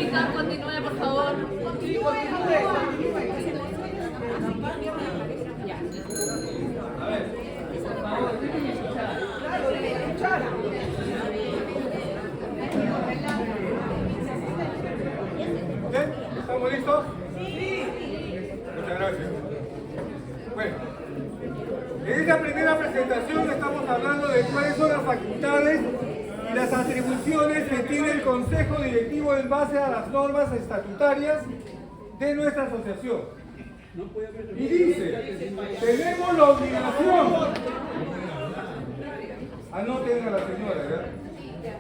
Señor, continúe, por favor. A ver, por favor, déjenme escuchar. ¿Bien? ¿Estamos listos? Sí. Muchas gracias. Bueno, en esta primera presentación estamos hablando de cuáles son las facultades y las atribuciones que tiene el Consejo Directivo en base a las normas estatutarias de nuestra asociación. Y dice, tenemos la obligación, anoten a la señora, ¿verdad?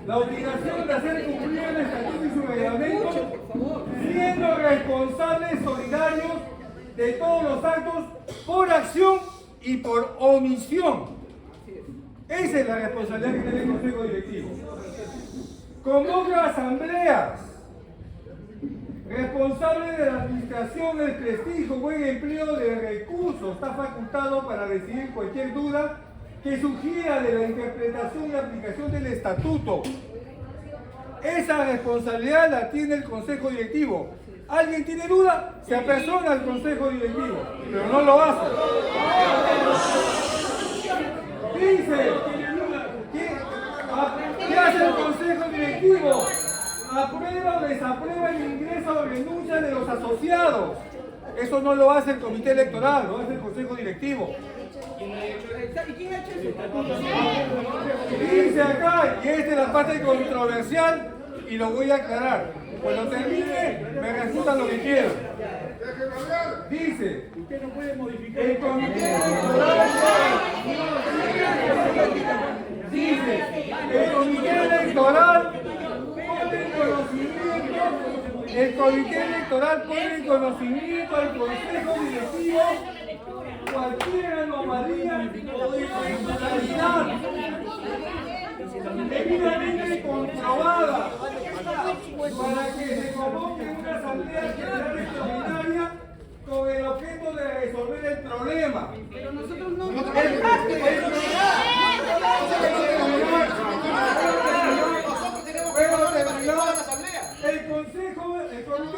La obligación de hacer cumplir el estatuto y su reglamento, siendo responsables solidarios de todos los actos por acción y por omisión. Esa es la responsabilidad que tiene el Consejo Directivo. Convoca asambleas, responsable de la administración, el prestigio, buen empleo de recursos, está facultado para decidir cualquier duda que sugiera de la interpretación y aplicación del estatuto. Esa responsabilidad la tiene el Consejo Directivo. ¿Alguien tiene duda? Se apersona al Consejo Directivo, pero no lo hace. Dice, ¿qué hace el Consejo Directivo? Aprueba o desaprueba el ingreso o renuncia de los asociados. Eso no lo hace el comité electoral, lo hace el Consejo Directivo. ¿Y quién ha hecho eso? Dice acá, y esta es la parte controversial, y lo voy a aclarar. Cuando termine, me refutan lo que quiero. Dice, Usted no puede modificar el comité electoral dice, el comité electoral pone en conocimiento al Consejo Directivo cualquier anomalía o irregularidad debidamente comprobada para que se convoque una asamblea general extraordinaria con el objeto de resolver el problema. Pero nosotros no. El comité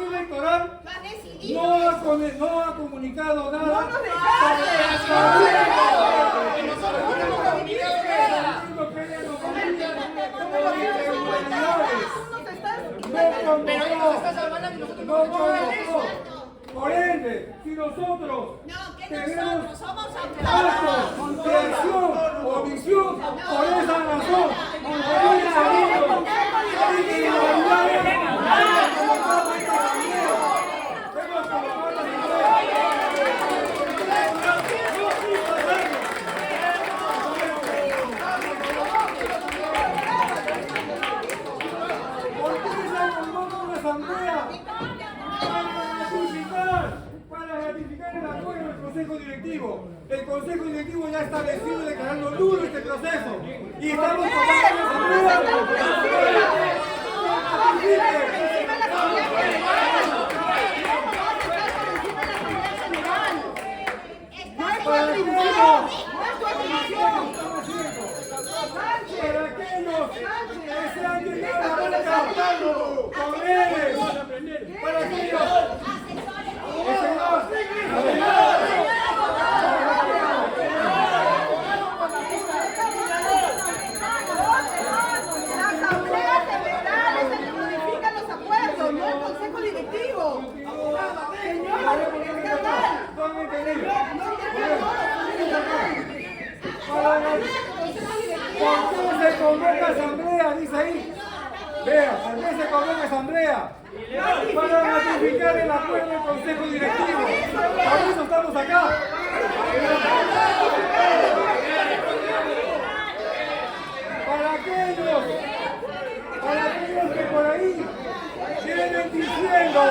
electoral no ha comunicado nada. Por ende, si nosotros tenemos actos de acción o omisión, por esa razón, para ratificar el acuerdo del Consejo Directivo. El Consejo Directivo ya está vencido declarando nulo este proceso. Y estamos tomando la asamblea. Para aquellos que se han llegado a la con él, para aquellos ¿por qué se convoca asamblea? Dice ahí. Vea, ¿por qué se convoca asamblea? Para ratificar el acuerdo del Consejo Directivo. Por eso estamos acá. Para aquellos que por ahí vienen diciendo,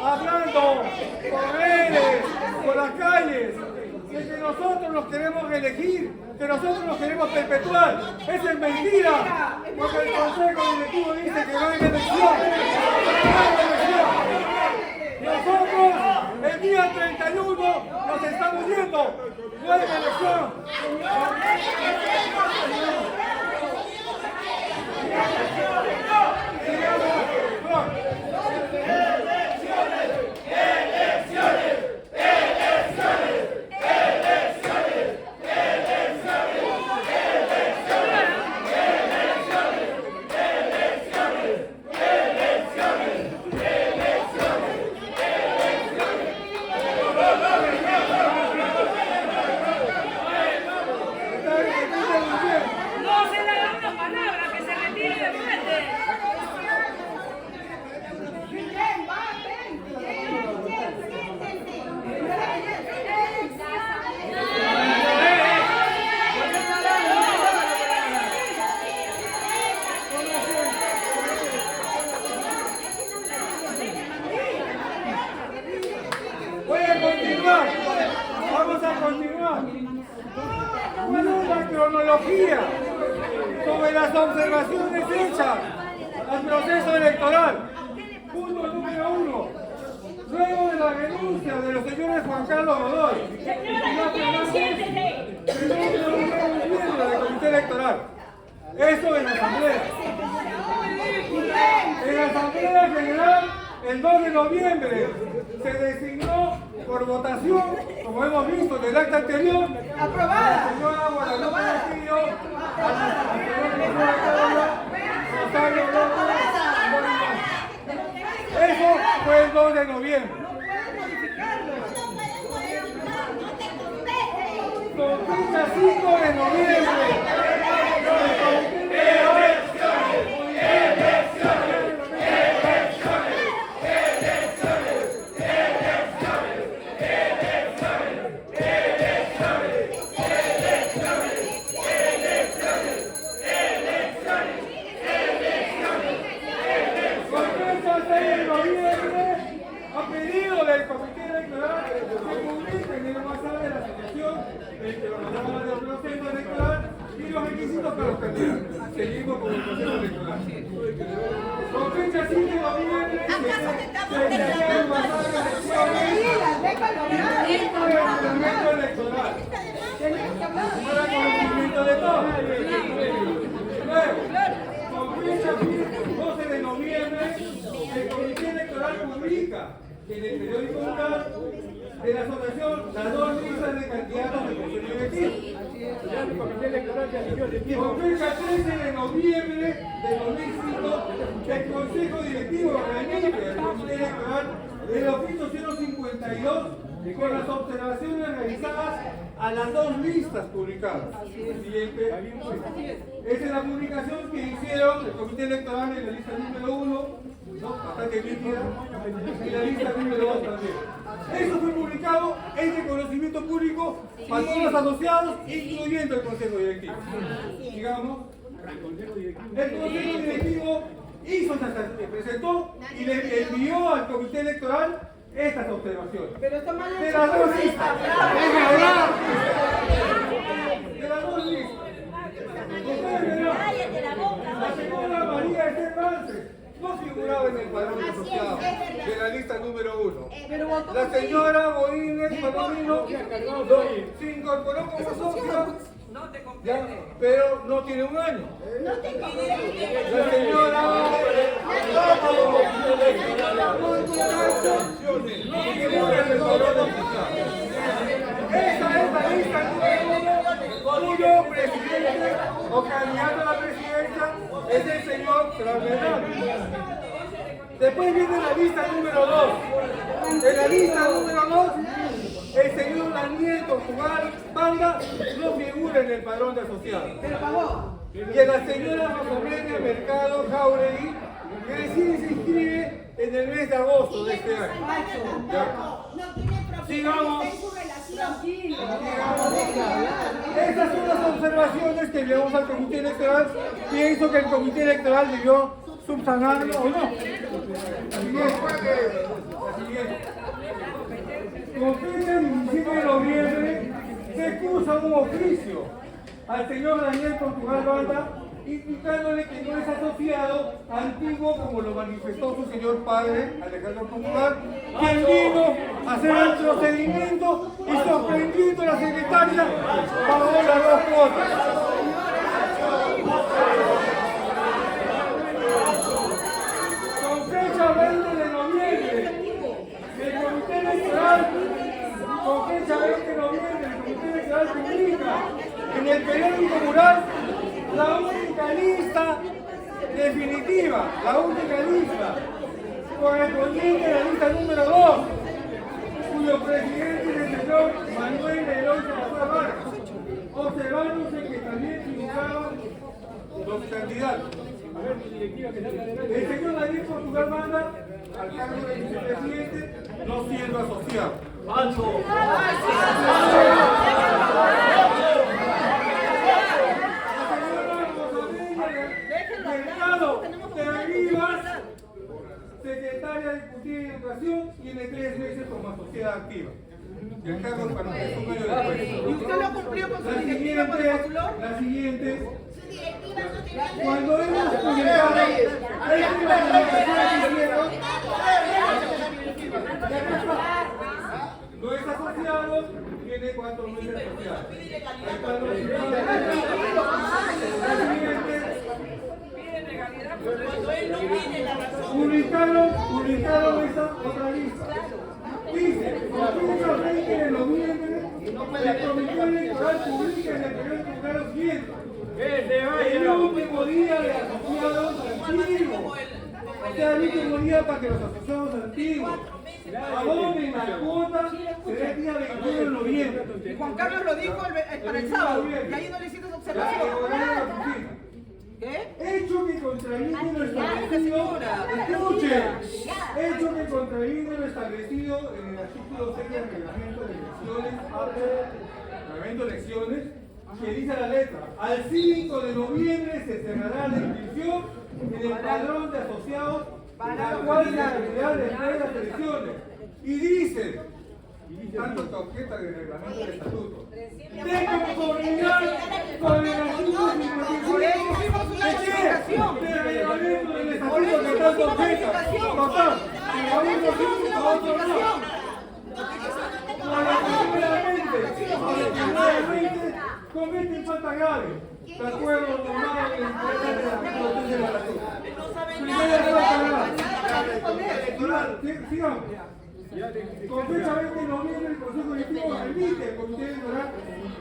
hablando por redes, por las calles, de que nosotros nos queremos elegir, que nosotros nos queremos perpetuar. Eso es mentira, porque el Consejo Directivo dice que no hay elección. Nosotros el día 31 nos estamos yendo, no hay elección. Vamos a continuar. ¿Cuál es la cronología sobre las observaciones hechas al proceso electoral? Punto número 1. Luego de la denuncia de los señores Juan Carlos Godoy y un miembro del Comité Electoral. Eso en la Asamblea. En la Asamblea General, el 2 de noviembre, se designó por votación, como hemos visto del acta anterior, aprobada. la señora Guadalupe Castillo, a la señora Rosario López. Eso fue el 2 de noviembre. Con fecha 5 de noviembre. El Comité Electoral se publica en el WhatsApp de la asociación el cronograma del proceso electoral y los requisitos para los candidatos. Seguimos con el proceso electoral. Con fecha 5 de noviembre se inició el WhatsApp de la electoral para conocimiento de todos. Luego, con fecha 12 de noviembre, el Comité Electoral publica en el periódico local de la asociación las 2 listas de candidatos del Consejo Directivo. Con fecha 13 de noviembre de 2005, el Consejo Directivo remite al Comité Electoral el oficio 052 con las observaciones realizadas a las 2 listas publicadas. Siguiente. Esa es la publicación que hicieron el Comité Electoral en la lista número 1. ¿No? Bastante nítida, y la lista número 2 también. Eso fue publicado en el conocimiento público para todos los asociados, incluyendo el Consejo Directivo. Digamos, el Consejo Directivo hizo presentó y le envió al Comité Electoral estas observaciones. Pero está mal De hecho. las 2 listas. De las 2 listas. La señora María Esther Frances no figuraba en el padrón de asociados de la lista número 1. La señora Godínez Palomino se incorporó como socia, pero no tiene un año. La señora no figura en el padrón de asociados. Esa es la lista número 1, cuyo presidente o candidato a la presidencia es el señor Transversal. Después viene la lista número 2. En la lista número 2, el señor Daniel Portugal Banda no figura en el padrón de asociados. Y en la señora Rosalena Mercado Jauregui, que recién se inscribe en el mes de agosto de este año. Sigamos. Estas son las observaciones que enviamos al Comité Electoral. Pienso que el Comité Electoral debió subsanarlo o no. Con fecha 17 de noviembre se cursa un oficio al señor Daniel Portugal Banda, indicándole que no es asociado antiguo como lo manifestó su señor padre, Alejandro Portugal, quien vino a hacer el procedimiento y sorprendiendo a la secretaria pagó las 2 cuotas. Con fecha 20 de noviembre, el Comité Electoral, con fecha 20 de noviembre, el Comité Electoral publica en el periódico Mural la única lista definitiva, la única lista correspondiente a la lista número 2, cuyo presidente es el señor Manuel Leroy Salazar Vargas, observándose que también figuraban los candidatos. El señor Daniel Portugal Banda, al cargo de vicepresidente, no siendo asociado. ¡Falso! Secretaria de Cultura y Educación, tiene 3 meses como asociada activa. El cargo para un año después. ¿Y usted lo cumplió con su directiva cuando postuló? La siguiente. Cuando hemos publicado no es asociado, tiene 4 meses asociado. Publicaron esa otra lista. Dice, con fecha 20 de noviembre, el Comité Electoral publica en el periódico lo siguiente. El último día de asociados antiguos. O sea, el último día para que los asociados antiguos abonen la cuota será el día 21 de noviembre. Y Juan Carlos lo dijo para el sábado, y ahí no le hiciste observación. ¿Qué? Hecho que contraviene lo establecido, escuchen, hecho que contraviene lo establecido en el artículo 6 del reglamento de elecciones, que dice la letra, al 5 de noviembre se cerrará la inscripción en el padrón de asociados, la cual se realizará después de las elecciones. Y dice, tanto que objeta del reglamento del estatuto, de conformidad con el artículo 55 del reglamento del estatuto que tanto objeta, total, y a uno sí, a otro no. Cometen falta grave, de acuerdo normado en el artículo 3 del estatuto. Primera falta grave. Sigamos. Con fecha 20 de noviembre, el Consejo Directivo remite al Comité Electoral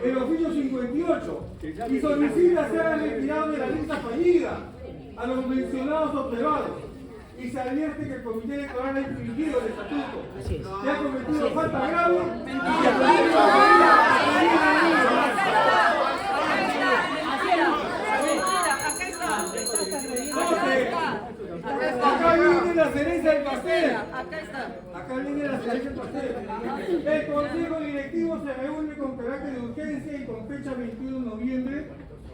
el oficio 58 y solicita ser retirado de la lista fallida a los mencionados observados. Y se advierte que el Comité Electoral ha infringido el estatuto, que ha cometido falta grave y que acá viene la cereza del pastel. Acá viene la cereza del pastel. El Consejo Directivo se reúne con carácter de urgencia y con fecha 21 de noviembre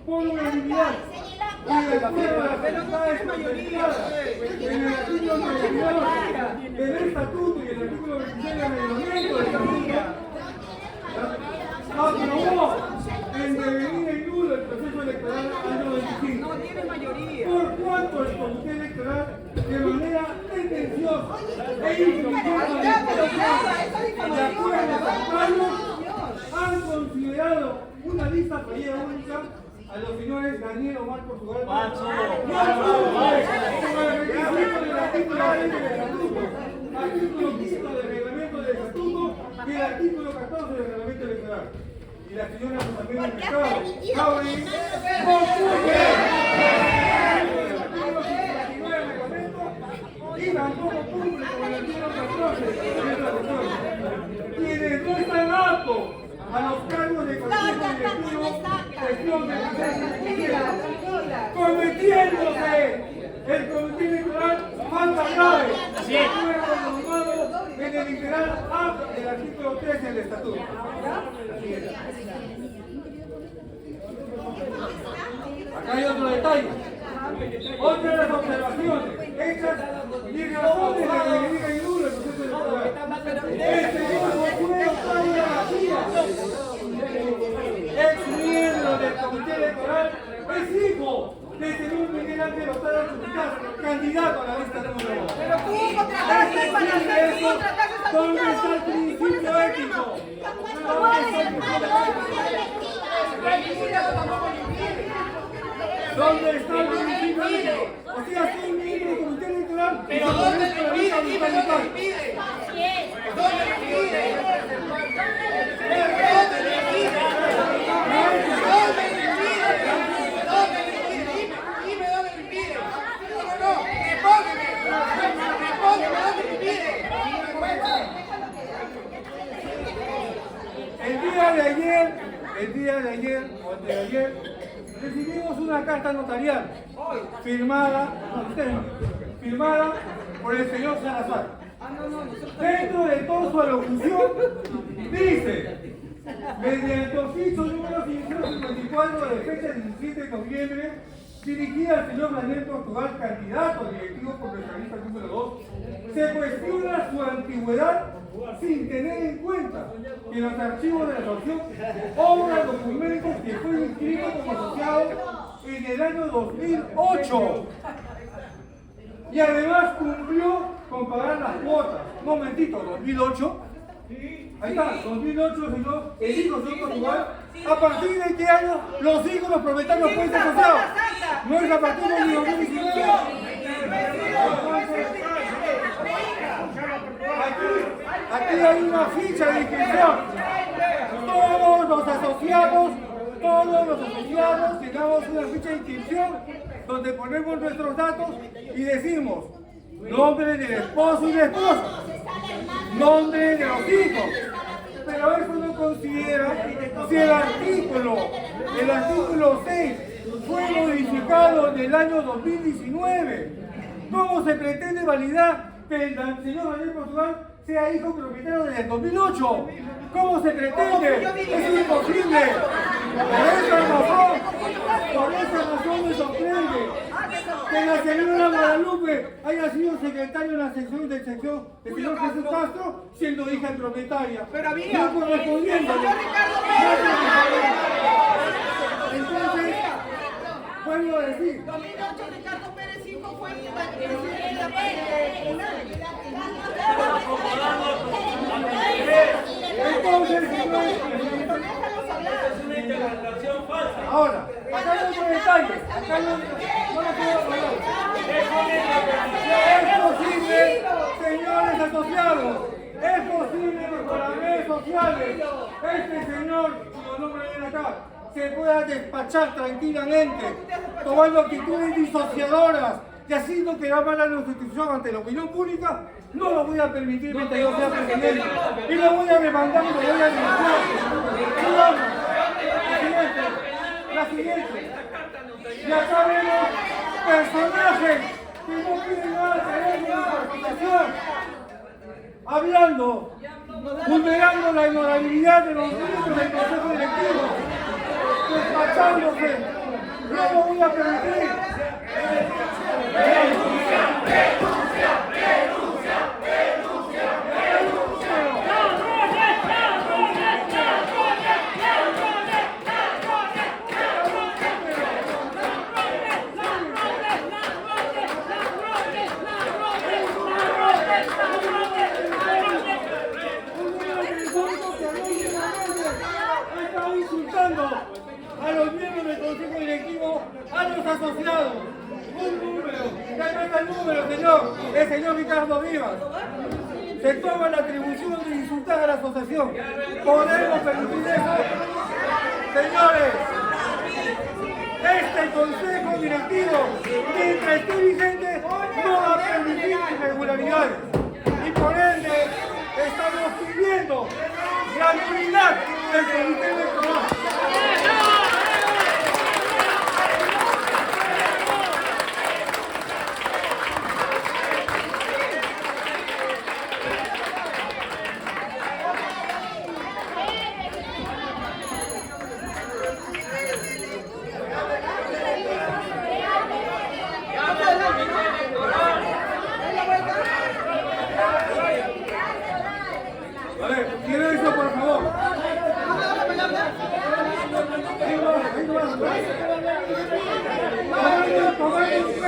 por unanimidad. Y de acuerdo a las facultades competenciadas en el artículo 92 del estatuto y el artículo 26 del reglamento del estatuto, aprobó en devenir en nulo el proceso electoral año 25. No tiene mayoría. Por cuanto el Comité Electoral, de manera tendenciosa e infringente de acuerdo a los palos, han considerado una lista fallida única a los señores Daniel Omar Portugal Banda. No cumple con el requisito del artículo 20 del estatuto, artículo 5 del reglamento del estatuto y el artículo 14 del reglamento electoral. Y la señora también del mercado, Gauri, no cumple y tampoco cumple con el artículo 14 de la Constitución. Quienes no están aptos a los cargos de consejo directivo, gestión de cometiéndose el Comité Electoral falta grave, de acuerdo normado en el literal A del artículo 13 del estatuto. Acá hay otro detalle. Otra de las observaciones hechas y razones de que diga nulo el proceso electoral. El señor Josué Octavio García Ángel Otero Chupicaz, candidato a la lista número 2. Pero tú contrataste para hacer y contrataste a ¿Dónde está el principio ético? ¿Dónde está el principio ético? ¿Dónde está el principio ético? O sea, soy miembro del comité electoral. Pero ¿dónde le impide? Dime dónde le impide. ¿Dónde le impide? ¿Dónde le impide? Dime dónde le impide. No, respóndeme. Respóndeme dónde le impide. El día de ayer o anteayer, recibimos una carta notarial firmada por el señor Salazar. Dentro de toda su alocución dice, mediante oficio número 554 de fecha 17 de noviembre, dirigida al señor Daniel Portugal, candidato a directivo congresionista número 2, se cuestiona su antigüedad sin tener en cuenta que en los archivos de la asociación obra documentos que fue inscrito como asociado en el año 2008 y además cumplió con pagar las cuotas. Momentito, 2008. Ahí está, 2008, señor, el hijo señor Portugal. ¿A partir de qué año los hijos, los propietarios pueden ser asociados? No es a partir de 2019. Aquí hay una ficha de inscripción. Todos los asociados llenamos una ficha de inscripción donde ponemos nuestros datos y decimos nombre del esposo y la esposa, nombre de los hijos. Pero eso no considera si el artículo 6 fue modificado en el año 2019. ¿Cómo se pretende validar que el señor Daniel Portugal sea hijo propietario desde el 2008? ¿Cómo se pretende? Es imposible. Por esa razón me sorprende que la señora Guadalupe haya sido secretario en la sección del señor Jesús Castro, siendo hija propietaria. Pero había. No correspondiendo. Entonces, vuelvo a decir. 2008 Ricardo Pérez hijo fue Entonces, ahora, acá hay otro detalle. Acá no lo puedo hablar. Es posible, señores asociados, es posible que por las redes sociales este señor, cuyo nombre viene acá, se pueda despachar tranquilamente, tomando actitudes disociadoras y haciendo que va mal a nuestra institución ante la opinión pública. No lo voy a permitir mientras yo sea presidente. Y lo voy a demandar y lo voy a denunciar. La siguiente. Ya sabemos personajes que no quieren nada que ver con la participación. Hablando, vulnerando la honorabilidad de los miembros del Consejo Directivo. Despachándose. No lo voy a permitir. A los miembros del Consejo Directivo, a los asociados. Un número, ya tenga el número, señor, el señor Ricardo Vivas. Se toma la atribución de insultar a la asociación. ¿Podemos permitir eso? Señores, este Consejo Directivo, mientras esté vigente, no va a permitir irregularidades. Y por ende, estamos pidiendo la nulidad del Comité Electoral. A ver, quiero eso por favor. Tomando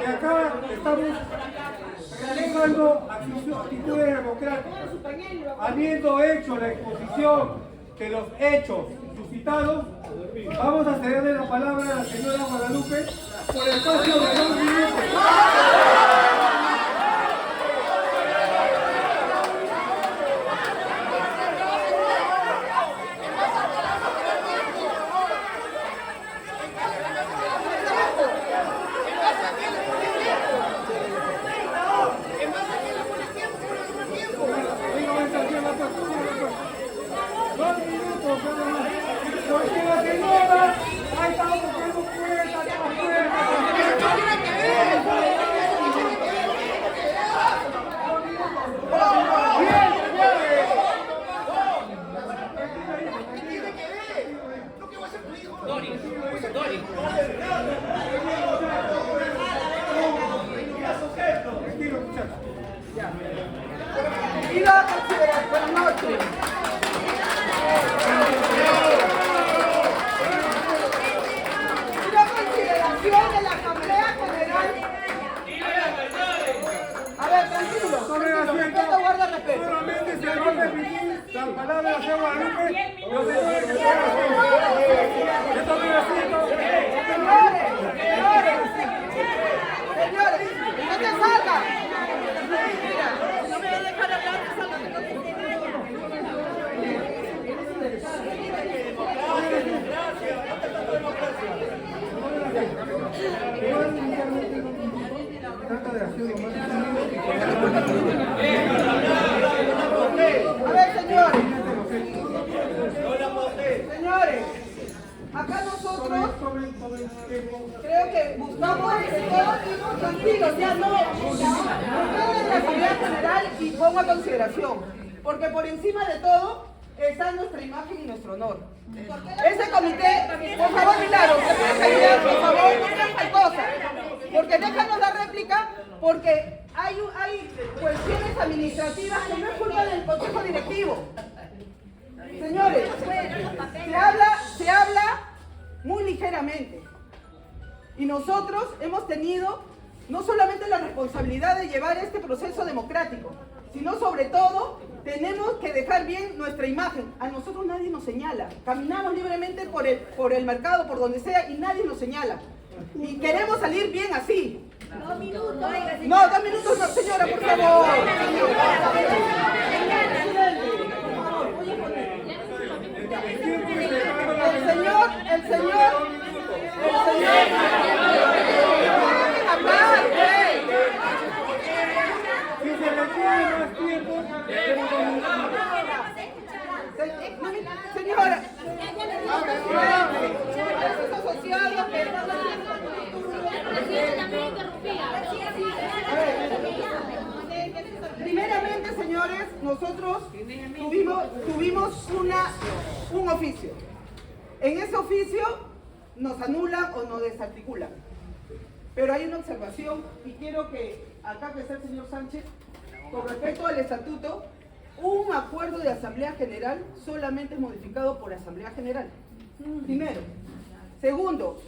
acá estamos realizando actitudes democráticas, habiendo hecho la exposición de los hechos suscitados, vamos a cederle la palabra a la señora Guadalupe por el espacio de 2 minutos. Buenas noches. Una consideración de la Asamblea General. A ver, tranquilo. Respeto, guarda respeto. Solamente se va a permitir la palabra de la señora Guadalupe. Los señores que Señores, no te salgas. Mira, no me voy a dejar hablar, a ver, señores. Señores, acá nosotros creo que buscamos que todos estemos tranquilos, ya no. Buscamos la Asamblea General y pongo a consideración, porque por encima de todo está nuestra imagen y nuestro honor. Ese comité, por favor, Milagro, por favor, no sean faltosas, porque déjanos dar réplica, porque hay cuestiones administrativas que no es culpa del Consejo Directivo. Señores, se habla muy ligeramente. Y nosotros hemos tenido no solamente la responsabilidad de llevar este proceso democrático, sino sobre todo tenemos que dejar bien nuestra imagen. A nosotros nadie nos señala. Caminamos libremente por el mercado, por donde sea, y nadie nos señala. Y queremos salir bien así. 2 minutos, oiga, señora. No, 2 minutos no, señora, por favor. El señor. Hablar, si se le tiene más tiempo, señora, asociados, primeramente, señores, nosotros tuvimos un oficio. En ese oficio nos anulan o nos desarticulan. Pero hay una observación y quiero que acá que está el señor Sánchez, con respecto al estatuto, un acuerdo de Asamblea General solamente es modificado por Asamblea General. Primero. Segundo,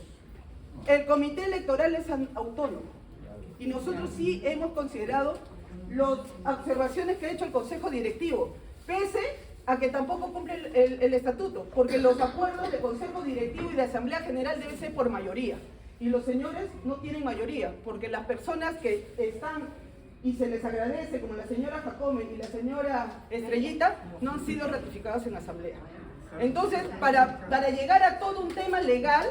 el comité electoral es autónomo y nosotros sí hemos considerado las observaciones que ha hecho el Consejo Directivo, pese a que tampoco cumple el estatuto, porque los acuerdos de Consejo Directivo y de Asamblea General deben ser por mayoría. Y los señores no tienen mayoría, porque las personas que están, y se les agradece, como la señora Jacome y la señora Estrellita, no han sido ratificados en Asamblea. Entonces, para llegar a todo un tema legal,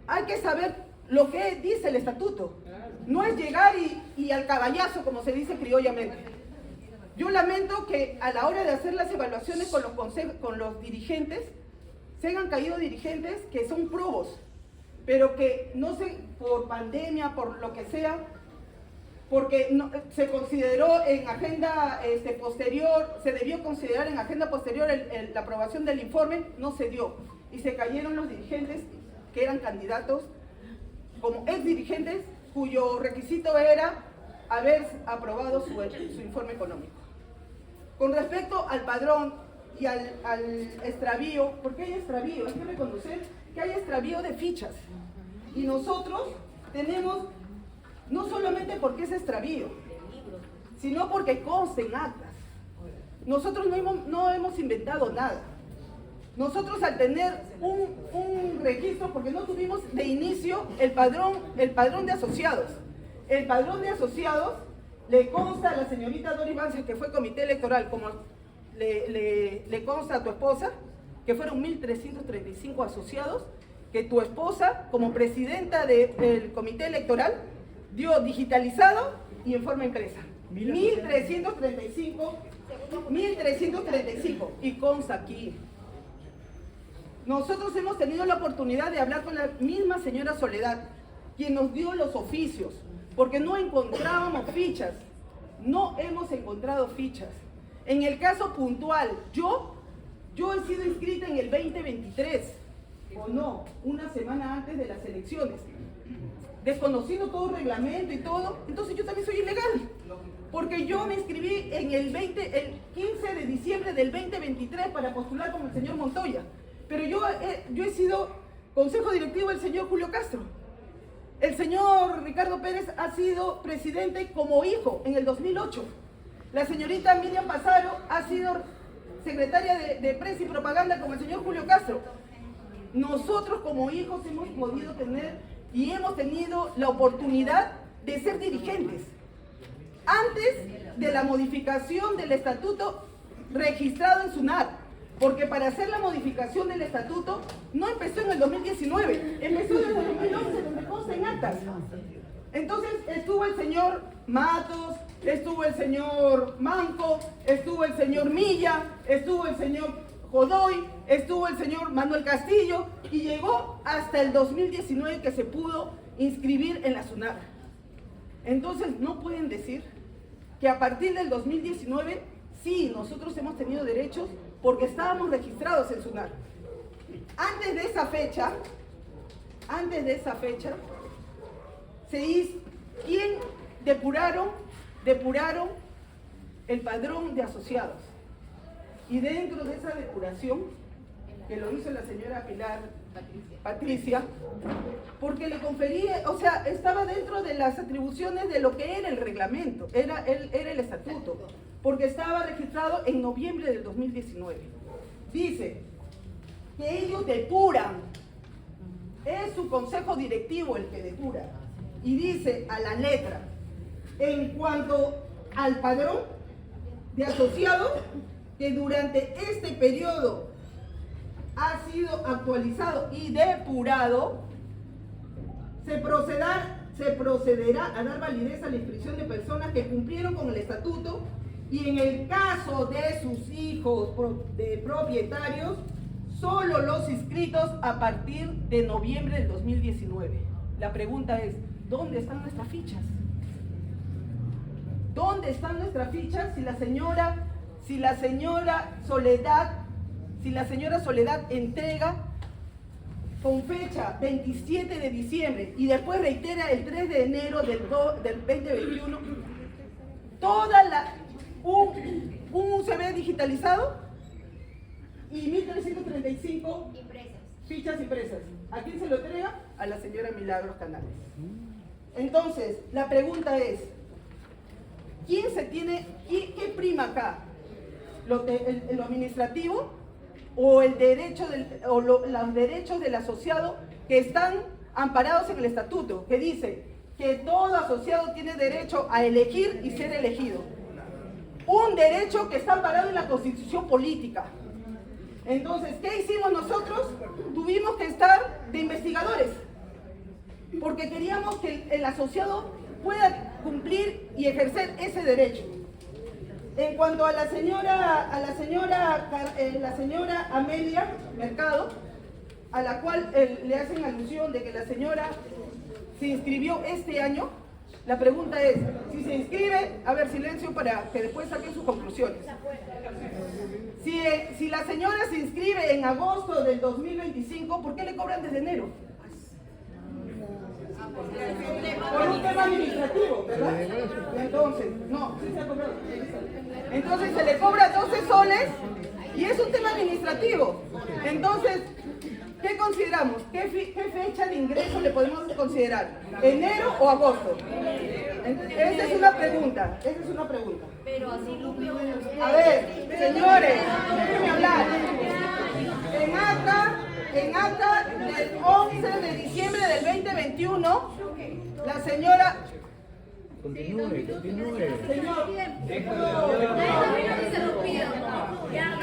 hay que saber lo que dice el estatuto. No es llegar y al caballazo, como se dice criollamente. Yo lamento que a la hora de hacer las evaluaciones con los dirigentes, se hayan caído dirigentes que son probos, pero que no sé, por pandemia, por lo que sea, porque no, se consideró en agenda posterior, se debió considerar en agenda posterior la aprobación del informe, no se dio. Y se cayeron los dirigentes que eran candidatos como ex dirigentes cuyo requisito era haber aprobado su informe económico. Con respecto al padrón y al extravío, porque hay extravío, hay que reconocer que hay extravío de fichas. Y nosotros tenemos no solamente porque es extravío, sino porque consta en actas. Nosotros no hemos inventado nada. Nosotros al tener un registro, porque no tuvimos de inicio el padrón de asociados. El padrón de asociados le consta a la señorita Doris Banzer, que fue comité electoral, como le consta a tu esposa, que fueron 1.335 asociados, que tu esposa, como presidenta del comité electoral, dio digitalizado y en forma impresa. 1.335, y consta aquí. Nosotros hemos tenido la oportunidad de hablar con la misma señora Soledad, quien nos dio los oficios, porque no encontrábamos fichas, no hemos encontrado fichas. En el caso puntual, yo he sido inscrita en el 2023, o no, una semana antes de las elecciones, desconociendo todo el reglamento y todo, entonces yo también soy ilegal, porque yo me inscribí en el 15 de diciembre del 2023 para postular con el señor Montoya, pero yo he sido consejo directivo del señor Julio Castro. El señor Ricardo Pérez ha sido presidente como hijo en el 2008. La señorita Miriam Pazaro ha sido secretaria de prensa y propaganda con el señor Julio Castro. Nosotros como hijos hemos podido tener y hemos tenido la oportunidad de ser dirigentes. Antes de la modificación del estatuto registrado en SUNAR, porque para hacer la modificación del estatuto no empezó en el 2019, empezó en el 2011, donde consta en actas. Entonces estuvo el señor Matos, estuvo el señor Manco, estuvo el señor Milla, estuvo el señor Godoy, estuvo el señor Manuel Castillo, y llegó hasta el 2019 que se pudo inscribir en la SUNAR. Entonces no pueden decir que a partir del 2019 sí, nosotros hemos tenido derechos porque estábamos registrados en SUNAR. Antes de esa fecha, depuraron el padrón de asociados. Y dentro de esa depuración, que lo hizo la señora Pilar Patricia, porque le confería, o sea, estaba dentro de las atribuciones de lo que era el reglamento, era el estatuto, porque estaba registrado en noviembre del 2019. Dice que ellos depuran, es su consejo directivo el que depura, y dice a la letra, en cuanto al padrón de asociados, que durante este periodo ha sido actualizado y depurado, se procederá a dar validez a la inscripción de personas que cumplieron con el estatuto, y en el caso de sus hijos de propietarios, solo los inscritos a partir de noviembre del 2019. La pregunta es, ¿dónde están nuestras fichas? ¿Dónde están nuestras fichas si la señora Soledad entrega con fecha 27 de diciembre y después reitera el 3 de enero del 2021 un CV digitalizado y 1.335 fichas impresas? ¿A quién se lo entrega? A la señora Milagros Canales. Entonces, la pregunta es, ¿qué prima acá? ¿Lo administrativo o los derechos del asociado que están amparados en el estatuto, que dice que todo asociado tiene derecho a elegir y ser elegido? Un derecho que está amparado en la Constitución política. Entonces, ¿qué hicimos nosotros? Tuvimos que estar de investigadores, porque queríamos que el asociado pueda cumplir y ejercer ese derecho. En cuanto a la señora Amelia Mercado, a la cual le hacen alusión de que la señora se inscribió este año, la pregunta es, si se inscribe, a ver, silencio para que después saquen sus conclusiones. Si la señora se inscribe en agosto del 2025, ¿por qué le cobran desde enero? Por un tema administrativo, ¿verdad? Entonces, no, sí se ha cobrado. Entonces se le cobra 12 soles y es un tema administrativo. Entonces, ¿Qué consideramos? ¿Qué fecha de ingreso le podemos considerar? ¿Enero o agosto? Esa es una pregunta. Pero así Lupe. A ver, señores, déjenme hablar. En acta del 11 de diciembre del 2021, la señora...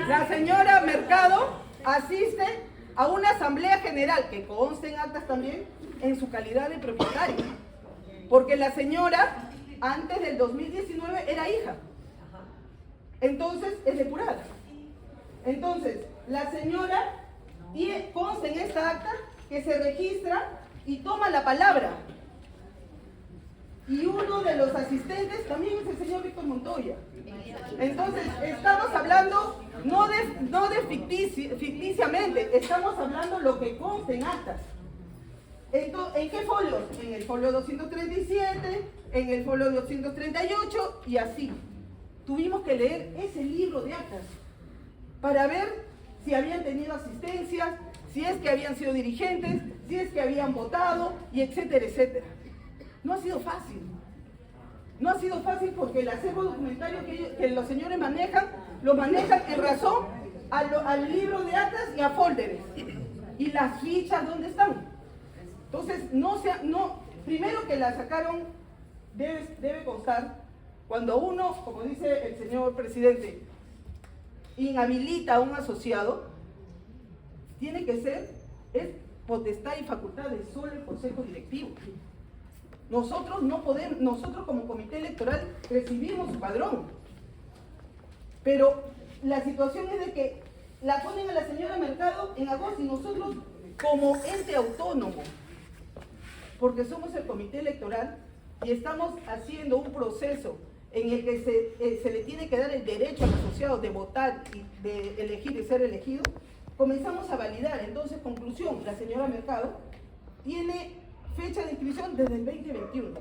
La señora Mercado asiste a una asamblea general, que conste en actas también, en su calidad de propietaria. Porque la señora, antes del 2019, era hija. Entonces, es depurada. Entonces, la señora consta en esta acta que se registra y toma la palabra. Y uno de los asistentes también es el señor Víctor Montoya. Entonces, estamos hablando no de ficticiamente, estamos hablando lo que consta en actas. Entonces, ¿en qué folios? En el folio 237, en el folio 238 y así. Tuvimos que leer ese libro de actas para ver si habían tenido asistencias, si es que habían sido dirigentes, si es que habían votado, y etcétera, etcétera. No ha sido fácil. No ha sido fácil porque el acervo documentario que los señores manejan, lo manejan en razón al libro de actas y a folders. Y las fichas, ¿dónde están? Entonces, primero que la sacaron, debe constar, cuando uno, como dice el señor presidente, inhabilita a un asociado, tiene que ser, es potestad y facultad de solo el Consejo Directivo. Nosotros no podemos, nosotros como comité electoral recibimos su padrón. Pero la situación es de que la ponen a la señora Mercado en agosto y nosotros como ente autónomo, porque somos el comité electoral y estamos haciendo un proceso en el que se le tiene que dar el derecho al asociado de votar y de elegir y ser elegido, comenzamos a validar. Entonces, conclusión, la señora Mercado tiene fecha de inscripción desde el 2021.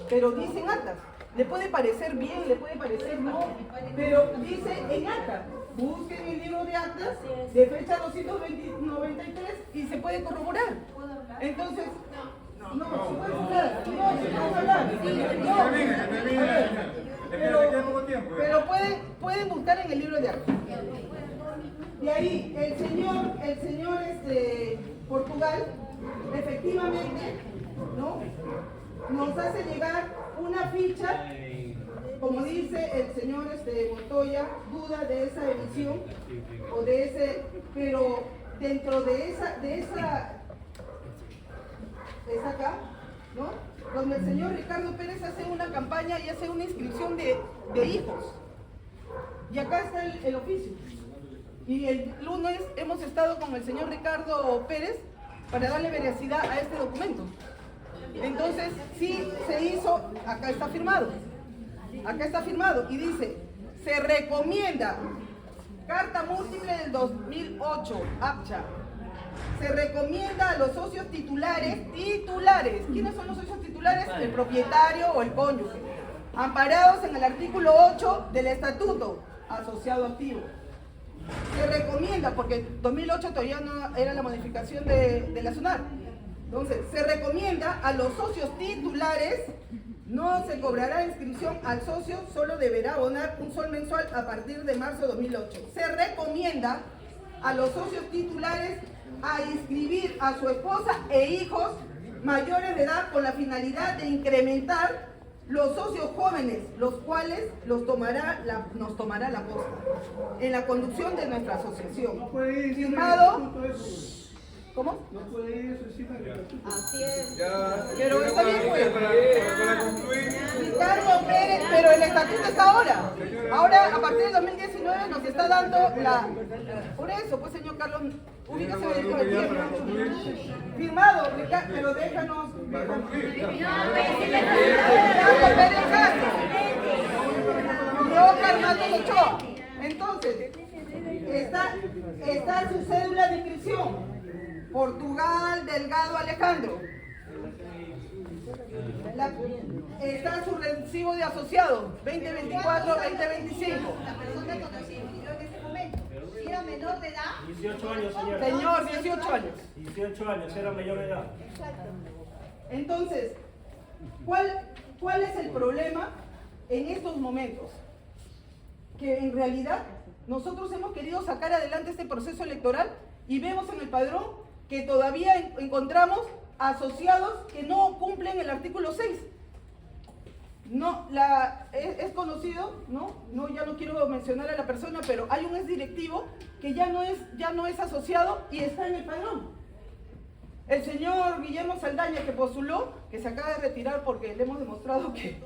Pero dice en actas. Le puede parecer bien, le puede parecer no, pero dice en actas. Busquen el libro de actas de fecha 293 y se puede corroborar. Entonces, no, se puede hablar. No, se puede hablar. Pero pueden buscar en el libro de actas. De ahí, el señor Portugal, efectivamente, ¿no?, nos hace llegar una ficha, como dice el señor Montoya, duda de esa emisión, o de ese, pero dentro de esa acá, ¿no?, donde el señor Ricardo Pérez hace una campaña y hace una inscripción de hijos. Y acá está el oficio. Y el lunes hemos estado con el señor Ricardo Pérez para darle veracidad a este documento. Entonces, sí se hizo, acá está firmado y dice, se recomienda, carta múltiple del 2008, APCHA, se recomienda a los socios titulares, ¿quiénes son los socios titulares? El propietario o el cónyuge, amparados en el artículo 8 del estatuto, asociado activo. Se recomienda, porque en 2008 todavía no era la modificación de la SUNAT. Entonces, se recomienda a los socios titulares, no se cobrará inscripción al socio, solo deberá abonar un sol mensual a partir de marzo de 2008. Se recomienda a los socios titulares a inscribir a su esposa e hijos mayores de edad con la finalidad de incrementar los socios jóvenes, los cuales nos tomará la posta en la conducción de nuestra asociación. No puede ir, firmado. ¿Cómo? No puede ir eso encima del estatuto. Así es. Pero está bien, pues. Para concluir, Ricardo Pérez, pero el estatuto está ahora. Ahora, a partir del 2019, nos está dando la... Por eso, pues, señor Carlos, ubíquese con el tiempo. Firmado, Ricardo, pero déjanos... Ricardo Pérez Castro. Yo, Carlos Ochoa. Entonces, está su cédula de inscripción. Persona Delgado Alejandro. Está su recibo de asociado 2024-2025. La persona que nos inscribió en este momento. era menor de edad. 18 años, señora. Señor, 18 años. 18 años, era mayor de edad. Exacto. Entonces, ¿cuál es el problema en estos momentos? Que en realidad nosotros hemos querido sacar adelante este proceso electoral y vemos en el padrón que todavía encontramos asociados que no cumplen el artículo 6. No, es conocido, ¿no? Ya no quiero mencionar a la persona, pero hay un exdirectivo que ya no es asociado y está en el padrón. El señor Guillermo Saldaña, que postuló, que se acaba de retirar porque le hemos demostrado que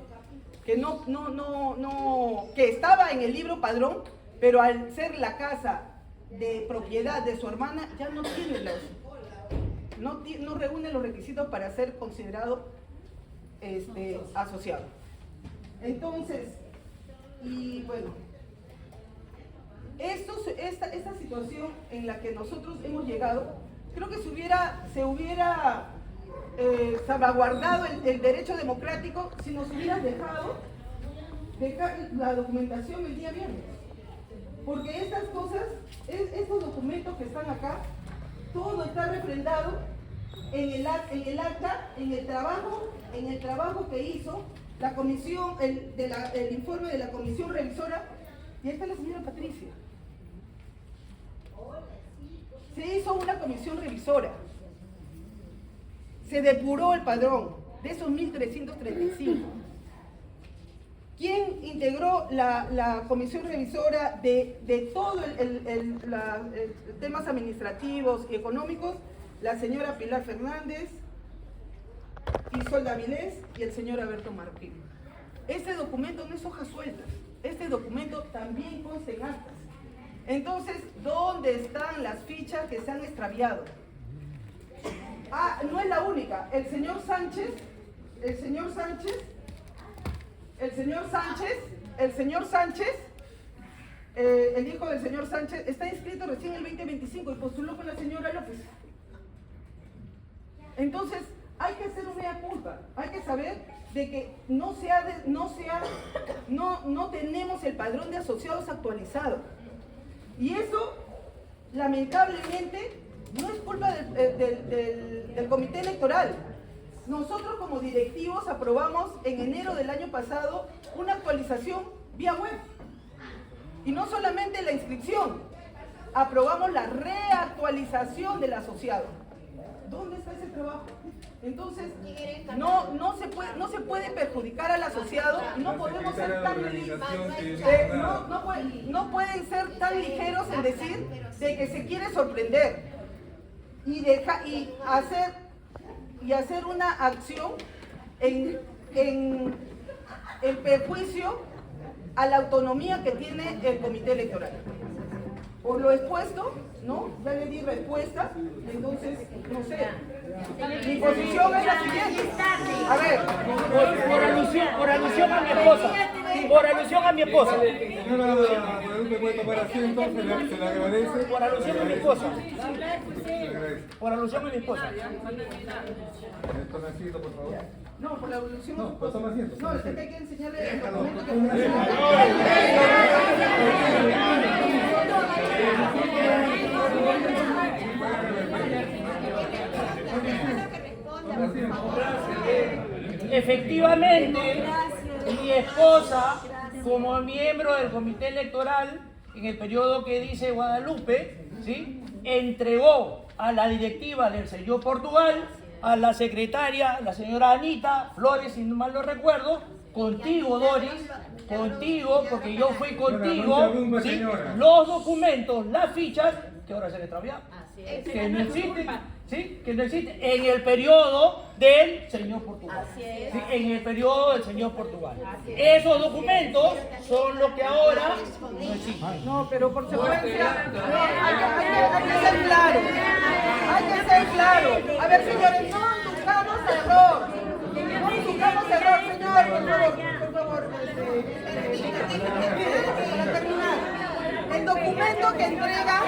que estaba en el libro padrón, pero al ser la casa de propiedad de su hermana, ya no tiene no reúne los requisitos para ser considerado asociado. Entonces, y bueno, esta situación en la que nosotros hemos llegado, creo que se hubiera salvaguardado el derecho democrático si nos hubieran dejado la documentación el día viernes. Porque estas cosas, estos documentos que están acá, todo está refrendado en el acta, en el trabajo que hizo la comisión, el informe de la comisión revisora, y ahí está la señora Patricia. Se hizo una comisión revisora, se depuró el padrón de esos 1.335. ¿Quién integró la comisión revisora de todo temas administrativos y económicos? La señora Pilar Fernández, Isolda Vilés y el señor Alberto Martín. Este documento no es hojas sueltas, este documento también consta en actas. Entonces, ¿dónde están las fichas que se han extraviado? No es la única. El señor Sánchez, el hijo del señor Sánchez, está inscrito recién en el 2025 y postuló con la señora López. Entonces, hay que hacer una mea culpa, hay que saber de que no tenemos el padrón de asociados actualizado. Y eso, lamentablemente, no es culpa del comité electoral. Nosotros como directivos aprobamos en enero del año pasado una actualización vía web. Y no solamente la inscripción, aprobamos la reactualización del asociado. ¿Dónde está ese trabajo? Entonces, no se puede perjudicar al asociado, no podemos ser tan no pueden ser tan ligeros en decir de que se quiere sorprender y hacer una acción en perjuicio a la autonomía que tiene el comité electoral. Por lo expuesto, ¿no? Ya le di respuesta, entonces, no sé. Mi posición es la siguiente. A ver. Por alusión a mi esposa. Por alusión a mi esposa. Señora Guadalupe, puede tomar asiento, se le agradece. Por alusión a mi esposa. Se le agradece. Por alusión a mi esposa. Toma asiento, por favor. No, por la evolución. No, pues toma asiento. No, es que hay que enseñarle el documento que Efectivamente, mi esposa, como miembro del comité electoral, en el periodo que dice Guadalupe, ¿sí?, entregó a la directiva del señor Portugal, a la secretaria, la señora Anita Flores, si no mal lo recuerdo, contigo, Doris, contigo, porque yo fui contigo, ¿sí?, los documentos, las fichas, que ahora se le extraviaron, que no existen, ¿sí?, que no existen en el periodo del señor Portugal. ¿Sí? En el periodo del señor Portugal. Esos documentos son los que ahora no existen. No, pero por secuencia, hay que ser claro. Hay que ser claro. A ver, señores, no induzcamos error. No induzcamos error, señor, por favor. Para terminar. El documento que entrega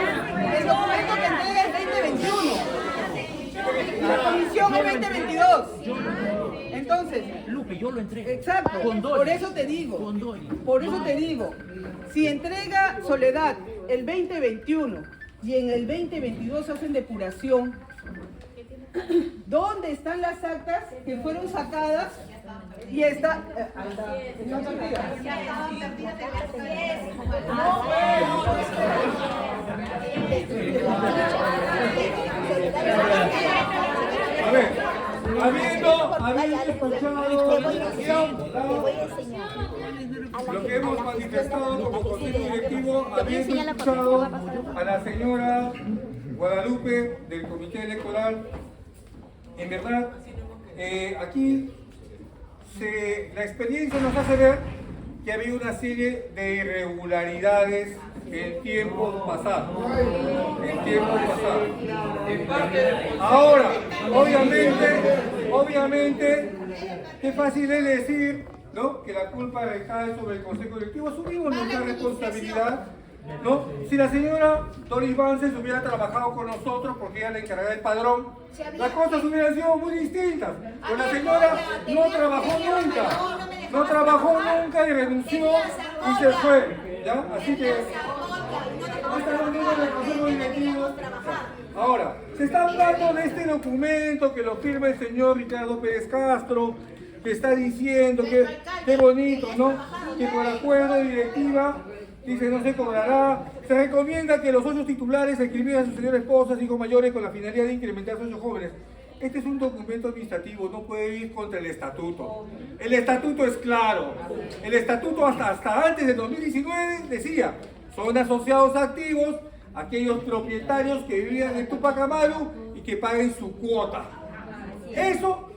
es 2021. La comisión es 2022. Entonces, Lupe, yo lo entregué. exacto, Con Doris. por eso te digo, Con Doris. por eso te digo, si entrega Soledad el 2021 y en el 2022 hacen depuración, ¿dónde están las actas que fueron sacadas? Y está... no te olvides. A ver, habiendo escuchado lo que hemos manifestado como consejo directivo, habiendo escuchado a la señora Guadalupe del Comité Electoral, en verdad, aquí la experiencia nos hace ver que había una serie de irregularidades en tiempos pasados. Ahora, obviamente, qué fácil es decir, ¿no?, que la culpa recae sobre el Consejo Directivo. Asumimos nuestra responsabilidad, ¿no? Si la señora Doris Bances hubiera trabajado con nosotros porque ella la encargada del padrón, las cosas hubieran sido muy distintas. Pero la señora no trabajó nunca y renunció y se fue, ¿ya? Así que ahora, se está hablando de este documento que lo firma el señor Ricardo Pérez Castro, que está diciendo que qué bonito, ¿no?, que por acuerdo de directiva, dice, no se cobrará. Se recomienda que los socios titulares escribieran a sus señores esposas, hijos mayores, con la finalidad de incrementar socios jóvenes. Este es un documento administrativo, no puede ir contra el estatuto. El estatuto es claro. El estatuto hasta antes de 2019 decía, son asociados activos aquellos propietarios que vivían en Tupac Amaru y que paguen su cuota. Eso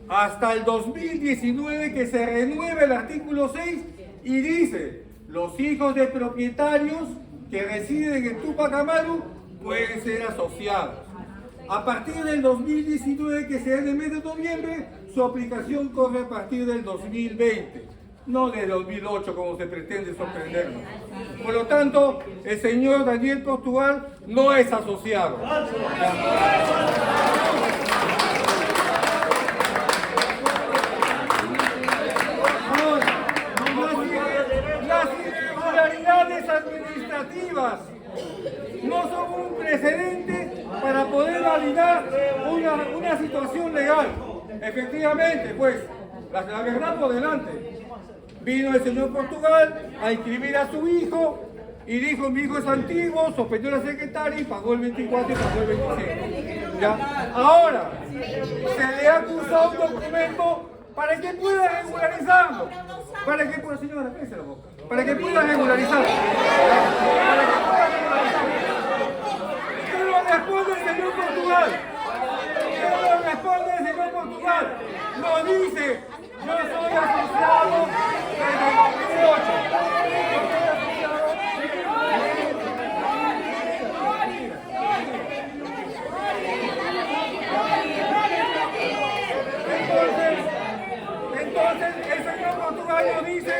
hasta el 2019, que se renueva el artículo 6 y dice, los hijos de propietarios que residen en Tupac Amaru pueden ser asociados. A partir del 2019, que será en el mes de noviembre, su aplicación corre a partir del 2020, no del 2008 como se pretende sorprendernos. Por lo tanto, el señor Daniel Portugal no es asociado. Las irregularidades administrativas no son un precedente para poder validar una situación legal. Efectivamente, pues, la verdad por delante. Vino el señor Portugal a inscribir a su hijo y dijo, mi hijo es antiguo, suspendió a la secretaria y pagó el 24 y pagó el 25. ¿Ya? Ahora, se le ha cursado un documento para que pueda regularizarlo. Para que pueda, señora, cállese la boca. Para que pueda regularizarlo. ¿Qué lo responde el señor Portugal? ¿Qué lo responde el señor Portugal? Lo dice, yo soy asociado desde el 2008. Entonces, el señor Portugal nos dice,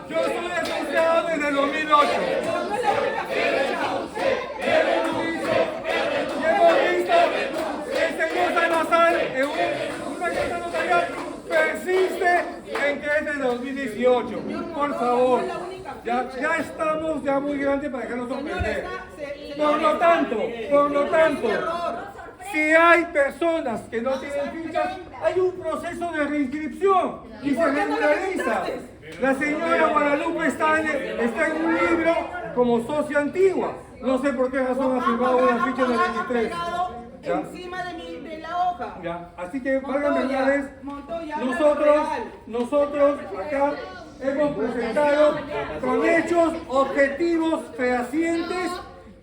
yo soy asociado desde el 2008. Y hemos visto que el señor Salazar, en una carta notarial, persiste en que es de 2018. Por favor, ya estamos ya muy grandes para dejarnos sorprender. Por lo tanto, si hay personas que no tienen fichas, hay un proceso de reinscripción y se regulariza. La señora Guadalupe está en un libro como socia antigua. No sé por qué razón ha firmado una ficha de 23. Encima de la hoja. Ya. Así que, válgame verdades, nosotros acá hemos presentado con hechos objetivos fehacientes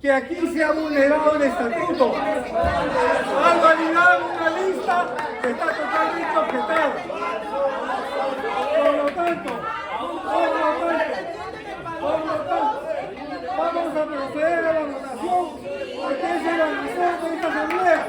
que aquí se ha vulnerado el estatuto. Han validado una lista que está totalmente objetada. Por lo tanto, vamos a proceder a la votación porque esa es la razón de esta asamblea.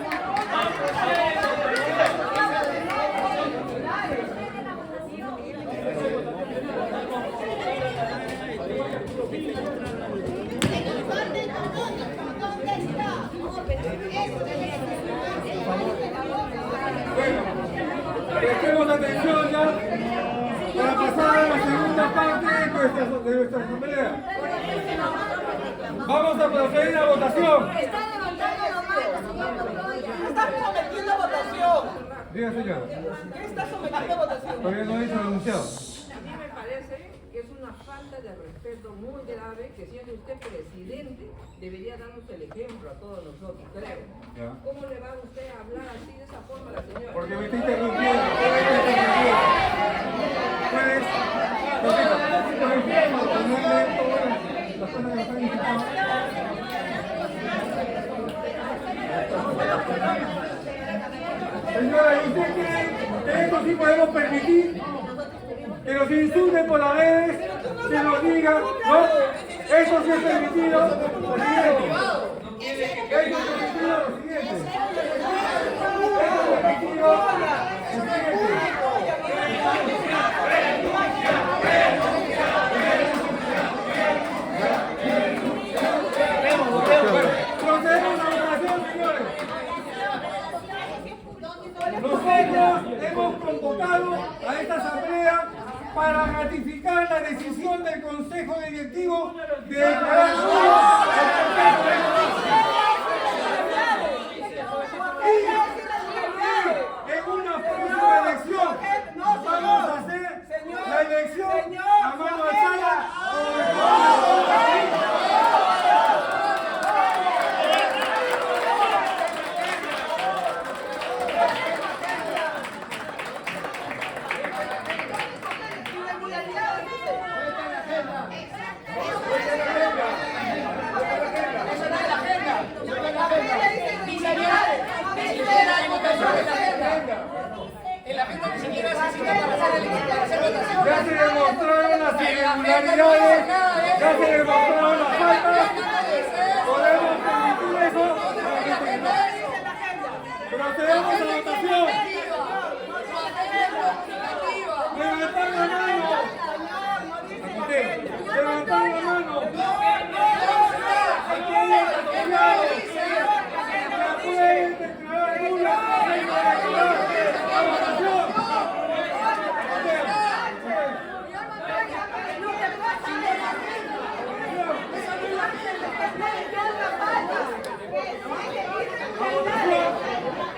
Bueno, prestemos atención ya para pasar a la segunda parte de nuestra asamblea. Vamos a proceder a votación. Está levantando la mano, señor Montoya. Está sometiendo a votación. Diga, señora. ¿Qué está sometiendo a votación? Todavía no dice anunciado. A mí me parece que es una falta de respeto muy grave que siendo usted presidente debería darnos el ejemplo a todos nosotros, creo. Ya. ¿Cómo le va a usted a hablar así de esa forma a la señora? Porque me está interrumpiendo. Puedes, interrumpiendo, ponerle todas las cosas que me están indicando. Señora, ¿y usted cree que esto sí podemos permitir? Que nos insulten por las redes, que nos digan, no, eso sí es permitido, lo siguiente. Eso es permitido, lo siguiente. Eso es permitido, lo procedemos a la votación, señores. Nosotros hemos convocado a esta asamblea para ratificar la decisión del Consejo Directivo de declarar nulo el Consejo y en una próxima elección vamos a hacer la elección a mano alzada con el Ya se demostraron las irregularidades, ya se demostraron las faltas. Podemos permitir eso. Procedemos a votación. Levantar la mano. Levantar la mano. Aquellos asociados que pueden declarar nula la irregularidad. La votación.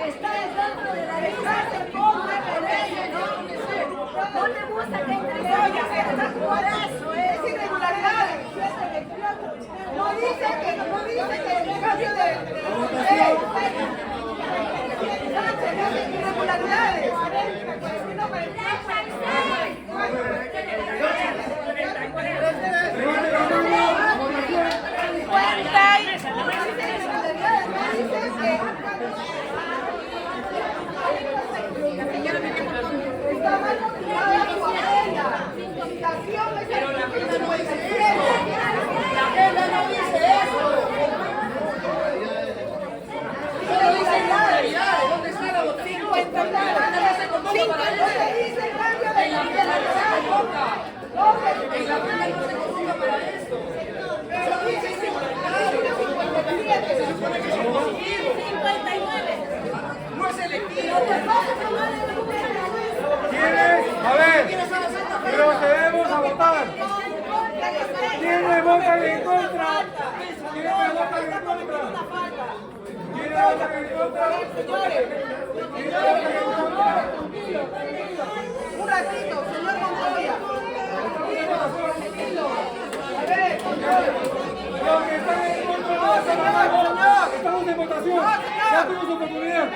Está dentro de la ley. No le gusta que entre por eso es irregularidades. No dice que el cambio de irregularidades. Pero la agenda no dice eso. La agenda no dice eso. Solo dice irregularidades. ¿Dónde está la votación? 50. La agenda no se convoca para eso. En la agenda no se convoca. En la agenda no se convoca para eso. Solo dice irregularidades. 57. Se supone que es selectivo. 59. No es selectivo. ¿Quiénes? A ver, procedemos a votar. ¿Quiénes votan en contra? ¿Quiénes votan en contra? ¿Quiénes votan en contra? ¿Quiénes votan en contra? Un ratito, señor Montoya. A ver, Los que están en contra no hacen nada. Estamos en votación. Ya tuvimos oportunidad.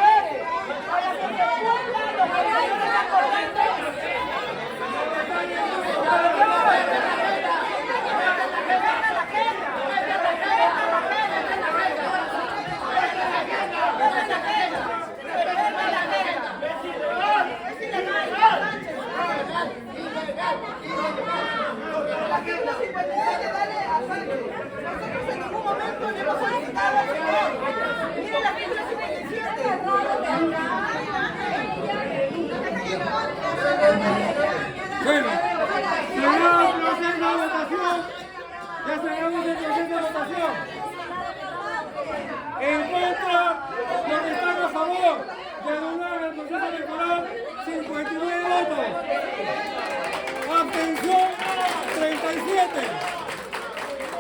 Nosotros en ningún momento le hemos solicitado al señor. Miren la agenda 57. Bueno, cerramos el proceso de votación. Ya cerramos el proceso de votación. En contra, los que están a favor de anular el proceso electoral, 59 votos. Abstención, 37.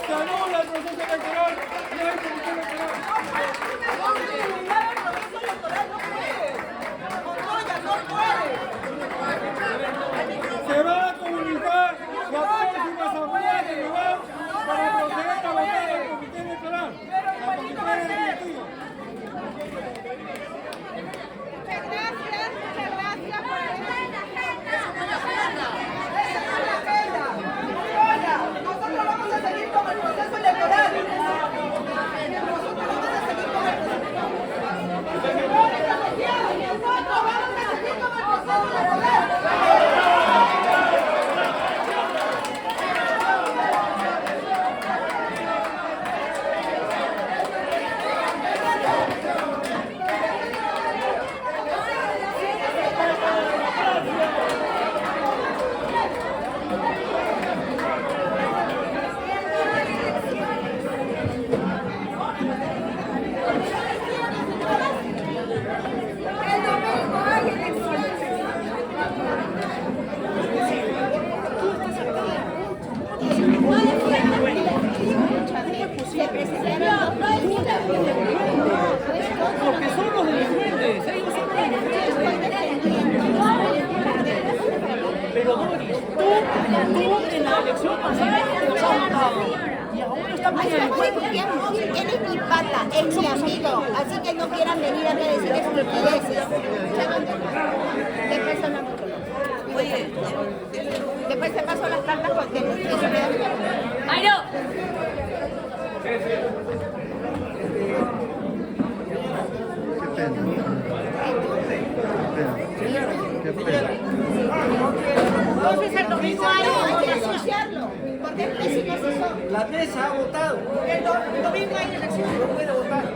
Se anula el proceso electoral. No hay comité electoral. Se va a comunicar la próxima asamblea general para proceder a votar al comité electoral. La comité electoral. Nosotros vamos a seguir con el proceso electoral. Nosotros vamos a seguir con el proceso electoral. Porque son los delincuentes, ellos son los delincuentes. Pero Doris, tú en la elección pasada nos has votado. Y ahora estamos en el juego. Él es mi pata, es mi amigo, así que no quieran venir a decir estupideces. Después hablamos. Oye, después te paso las cartas con ¡ay, no! Entonces el domingo hay que asociarlo, porque el presidente es eso. La mesa ha votado. El domingo hay elecciones. No puede votar.